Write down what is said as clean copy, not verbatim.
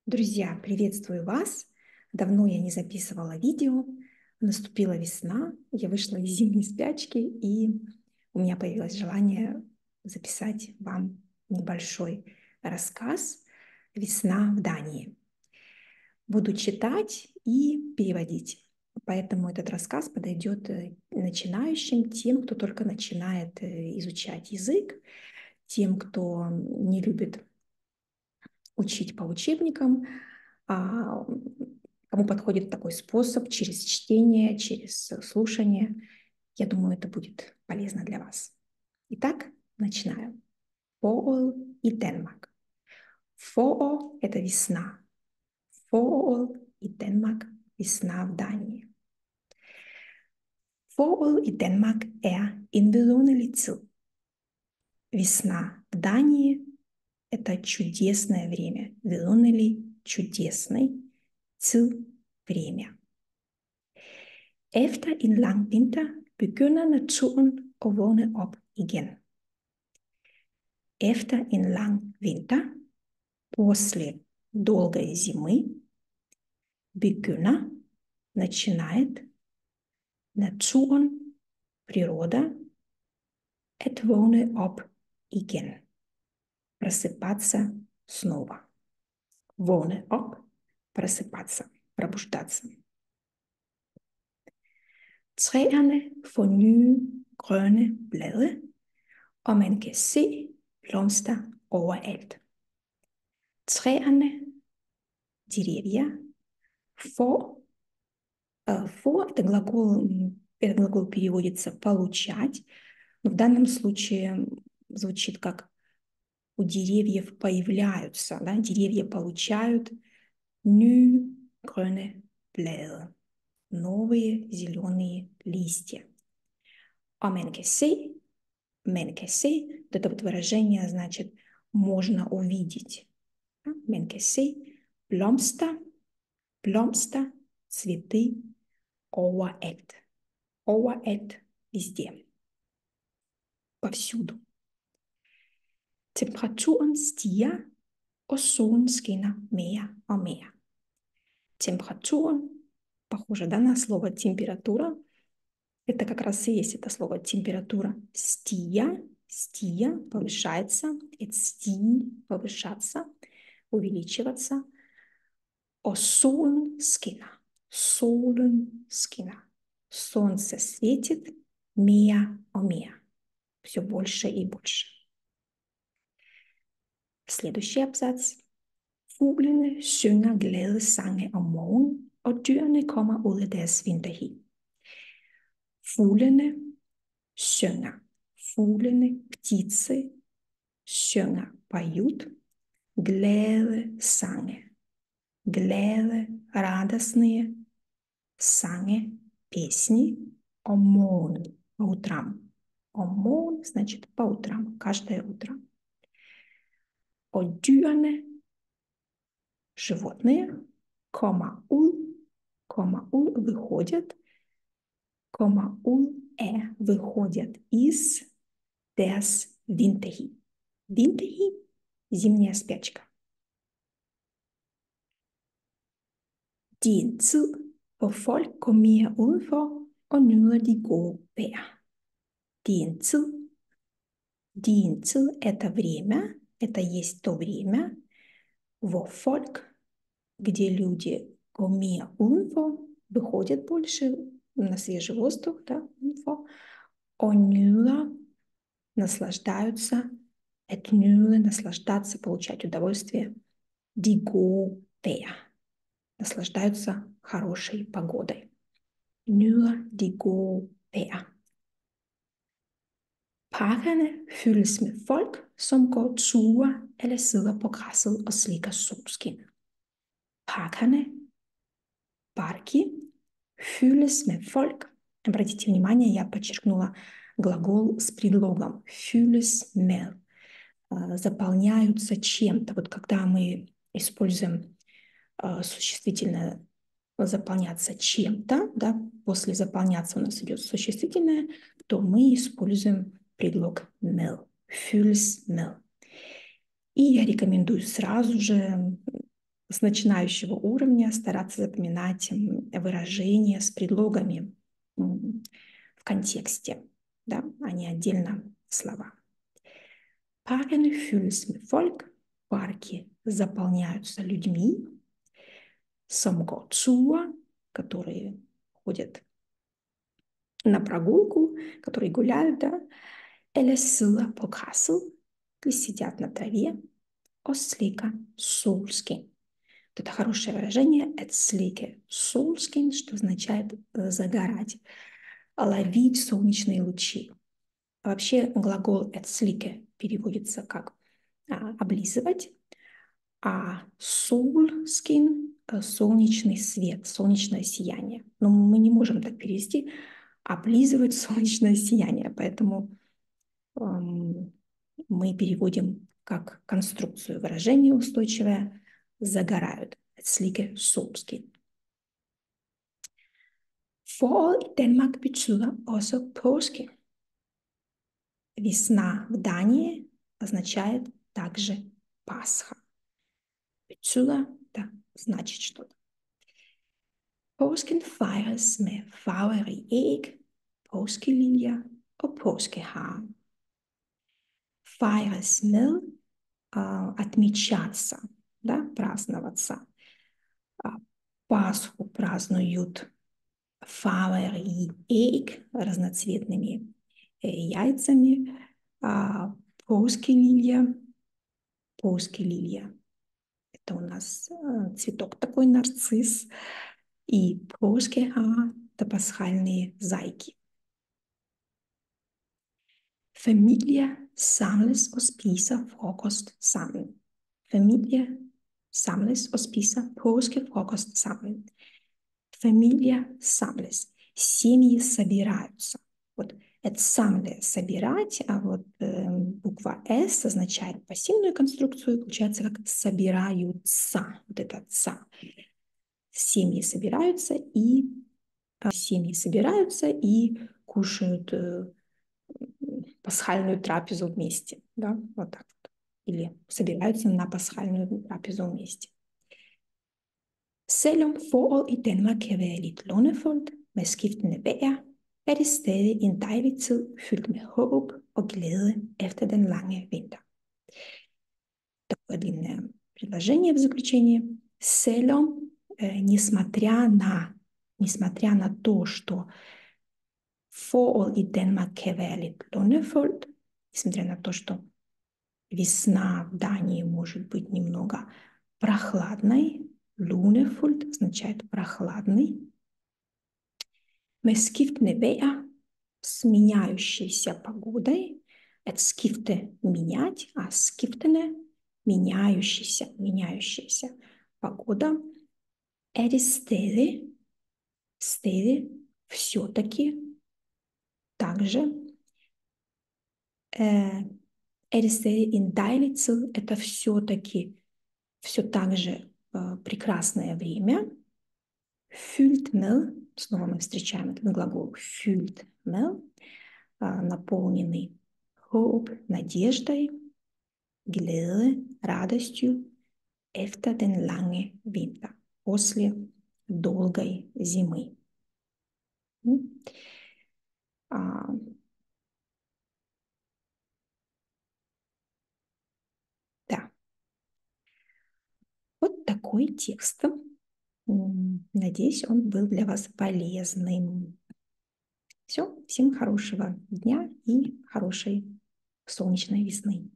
Друзья, приветствую вас! Давно я не записывала видео, наступила весна, я вышла из зимней спячки, и у меня появилось желание записать вам небольшой рассказ «Весна в Дании». Буду читать и переводить, поэтому этот рассказ подойдет начинающим, тем, кто только начинает изучать язык, тем, кто не любит учить по учебникам, а кому подходит такой способ через чтение, через слушание. Я думаю, это будет полезно для вас. Итак, начинаем. Forår и Danmark. Forår – это весна. Forår и Danmark – весна в Дании. Forår i Danmark er en vidunderlig tid. Весна в Дании – это чудесное время. Vidunderlig – чудесный. Tid – время. Efter en lang vinter begynder naturen at vågne op igen. Efter en lang vinter, после долгой зимы, begynder, начинает, naturen, природа, at vågne op igen, просыпаться снова. Vågne op, просыпаться, pробуждаться. Træerne får nye grønne blade, og man kan se blomster overalt. Træerne, деревья, får это глагол переводится получать, но в данном случае звучит как у деревьев появляются, да? Деревья получают nye grønne blade, новые зеленые листья. А man kan se, это вот выражение значит можно увидеть. Man kan se blomster, цветы, overalt. Overalt, везде. Повсюду. Temperaturen stiger, og solen skinner mere og mere. Температура, похоже, да, на слово температура. Это как раз и есть это слово температура. Стия, повышается. Это стиль, повышаться, увеличиваться. О solen skinner. Солнце светит mere og mere. Все больше и больше. Следующий абзац. Fuglene synger glade sange om morgen, og dyrene kommer ud af deres vinterhi. Fuglene synger. Fuglene, птицы, synger, поют. Glade sange. Glade, радостные. Sange, песни. Om morgenen, по утрам. Om morgenen значит по утрам, каждое утро. Og dyrene, животные, komma ud, выходят, komma ud af, выходят из deres vinterhi. Vinterhi – зимняя спячка. Det er en tid, hvor folk går mere udenfor og nyder de gode vejr. Det er en tid, это время, это есть то время, hvor folk, где люди går mere udenfor, выходят больше на свежий воздух, да, udenfor, og nyder, наслаждаются, at nyde, наслаждаться, получать удовольствие, de gode vejr, наслаждаются хорошей погодой. Nyder de gode vejr. Parkerne fyldes med folk, som går ture eller sidder på græsset og slikker solskin. Parkerne, парки, fyldes med folk. Обратите внимание, я подчеркнула глагол с предлогом fyldes med. Заполняются чем-то. Вот когда мы используем существительное заполняться чем-то, да, после заполняться у нас идет существительное, то мы используем предлог med, fyldes med. И я рекомендую сразу же с начинающего уровня стараться запоминать выражения с предлогами в контексте, да, а не отдельно слова. Parken fyldes med folk. Парки заполняются людьми. Som går ture, которые ходят на прогулку, которые гуляют, да. Eller sidder på græsset, или сидят на траве. Og slikker solskin. Это хорошее выражение at slikke solskin, что означает загорать, ловить солнечные лучи. Вообще глагол at slikke переводится как облизывать, а solskin – солнечный свет, солнечное сияние. Но мы не можем так перевести облизывать солнечное сияние, поэтому мы переводим как конструкцию выражения устойчивое загорают. Slikke solskin. Forår i Danmark betyder også påske. Весна в Дании означает также Пасха. Betyder – да, значит что-то. Påsken fejres med farverige æg, påskeliljer og påskehare. Fejres med отмечаться, да, праздноваться. Пасху празднуют farverige æg, разноцветными яйцами, påskeliljer. Påskeliljer – это у нас цветок такой, нарцисс. И påskehare – это пасхальные зайки. Familie samles og spiser frokost sammen. Familie samles og spiser påskefrokost sammen. Familia samles. Семьи собираются. Вот это самле – собирать, а вот буква «с» означает пассивную конструкцию, получается как собираются. Вот это «ца». Семьи собираются и кушают пасхальную трапезу вместе. Да? Вот так вот. Или собираются на пасхальную трапезу вместе. Selvom foråret i Danmark kan være lidt lundefuldt med skiftende vejr, er det stadig en dejlig tid fyldt med håb og glæde efter den lange vinter. Такое длинное предложение в заключение. Selvom, несмотря на то, что foråret i Danmark kan være lidt lundefuldt, несмотря на то, что весна в Дании может быть немного прохладной, Lunefuldt означает прохладный. Med skiftende vejr, с меняющейся погодой. Это skifte менять, а skiftende меняющаяся погода. Er det stadig все-таки также. Er det stadig en dejlig tid, это все-таки все так же прекрасное время. Fyldt med, снова мы встречаем этот глагол fyldt med, наполненный håb, надеждой, glæde, радостью, efter den lange vinter, после долгой зимы. Да. Вот такой текст. Надеюсь, он был для вас полезным. Все, всем хорошего дня и хорошей солнечной весны.